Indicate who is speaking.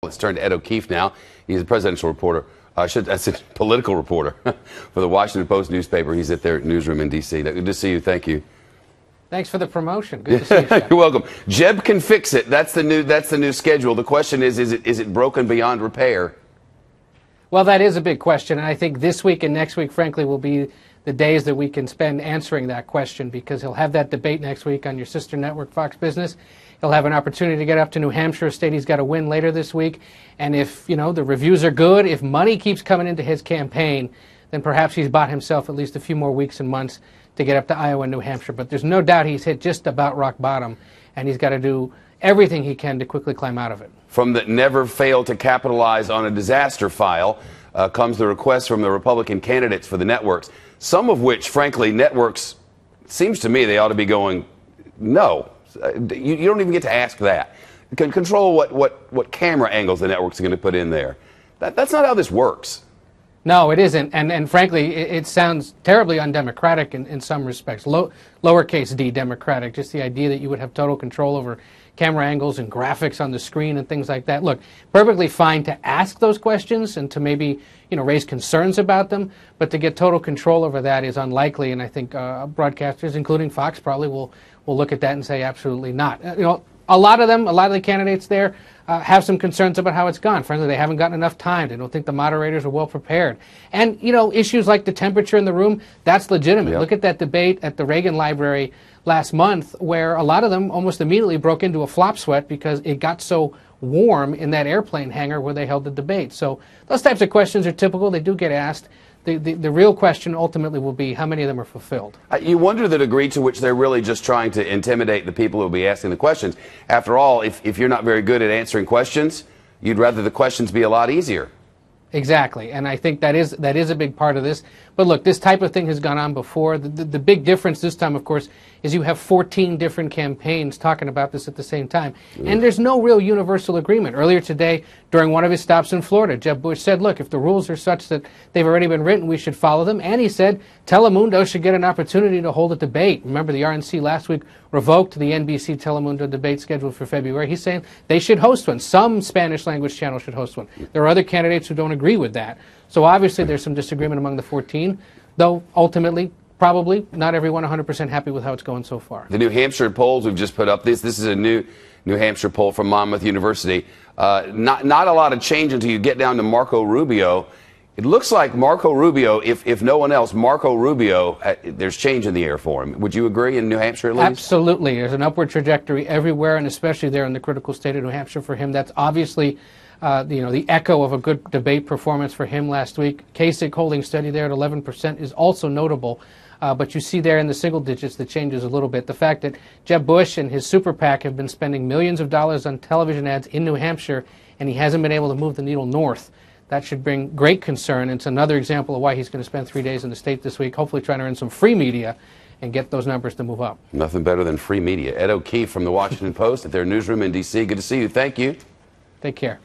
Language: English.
Speaker 1: Let's turn to Ed O'Keefe now. He's a presidential reporter. I said political reporter for the Washington Post newspaper. He's at their newsroom in D.C. Good to see you. Thank you.
Speaker 2: Thanks for the promotion. Good to see you, Shepard.
Speaker 1: You're welcome. Jeb can fix it. That's the new schedule. The question is it broken beyond repair?
Speaker 2: Well, that is a big question, and I think this week and next week, frankly, will be the days that we can spend answering that question, because he'll have that debate next week on your sister network, Fox Business. He'll have an opportunity to get up to New Hampshire, a state he's got to win later this week. And if, the reviews are good, if money keeps coming into his campaign, then perhaps he's bought himself at least a few more weeks and months to get up to Iowa and New Hampshire. But there's no doubt he's hit just about rock bottom, and he's got to do everything he can to quickly climb out of it.
Speaker 1: From the never fail to capitalize on a disaster file comes the request from the Republican candidates for the networks, some of which, frankly, networks, seems to me they ought to be going, no. You don't even get to ask that. Control what camera angles the networks are going to put in there. That's not how this works.
Speaker 2: No, it isn't. And frankly, it sounds terribly undemocratic in some respects. Lowercase d democratic, just the idea that you would have total control over camera angles and graphics on the screen and things like that. Look, perfectly fine to ask those questions and to maybe raise concerns about them, but to get total control over that is unlikely. And I think broadcasters, including Fox, probably will look at that and say absolutely not. A lot of the candidates there have some concerns about how it's gone. Frankly, they haven't gotten enough time. They don't think the moderators are well prepared. And, issues like the temperature in the room, that's legitimate. Yep. Look at that debate at the Reagan Library last month, where a lot of them almost immediately broke into a flop sweat because it got so warm in that airplane hangar where they held the debate. So those types of questions are typical. They do get asked. The real question ultimately will be how many of them are fulfilled.
Speaker 1: You wonder the degree to which they're really just trying to intimidate the people who will be asking the questions. After all, if you're not very good at answering questions, you'd rather the questions be a lot easier.
Speaker 2: Exactly, and I think that is a big part of this. But look, this type of thing has gone on before. The big difference this time, of course, is you have 14 different campaigns talking about this at the same time. And there's no real universal agreement. Earlier today, during one of his stops in Florida, Jeb Bush said, look, if the rules are such that they've already been written, we should follow them. And he said Telemundo should get an opportunity to hold a debate. Remember, the RNC last week revoked the NBC Telemundo debate scheduled for February. He's saying they should host one. Some Spanish-language channel should host one. There are other candidates who don't agree with that. So obviously there's some disagreement among the 14, though ultimately probably not everyone 100% happy with how it's going so far.
Speaker 1: The New Hampshire polls we've just put up, this is a new New Hampshire poll from Monmouth University. Not a lot of change until you get down to Marco Rubio. It looks like Marco Rubio, if no one else, Marco Rubio, there's change in the air for him. Would you agree in New Hampshire at least?
Speaker 2: Absolutely. There's an upward trajectory everywhere, and especially there in the critical state of New Hampshire for him. That's obviously the echo of a good debate performance for him last week. Kasich holding steady there at 11% is also notable. But you see there in the single digits the changes a little bit. The fact that Jeb Bush and his super PAC have been spending millions of dollars on television ads in New Hampshire, and he hasn't been able to move the needle north. That should bring great concern. It's another example of why he's going to spend 3 days in the state this week, hopefully trying to earn some free media and get those numbers to move up.
Speaker 1: Nothing better than free media. Ed O'Keefe from the Washington Post at their newsroom in D.C. Good to see you. Thank you.
Speaker 2: Take care.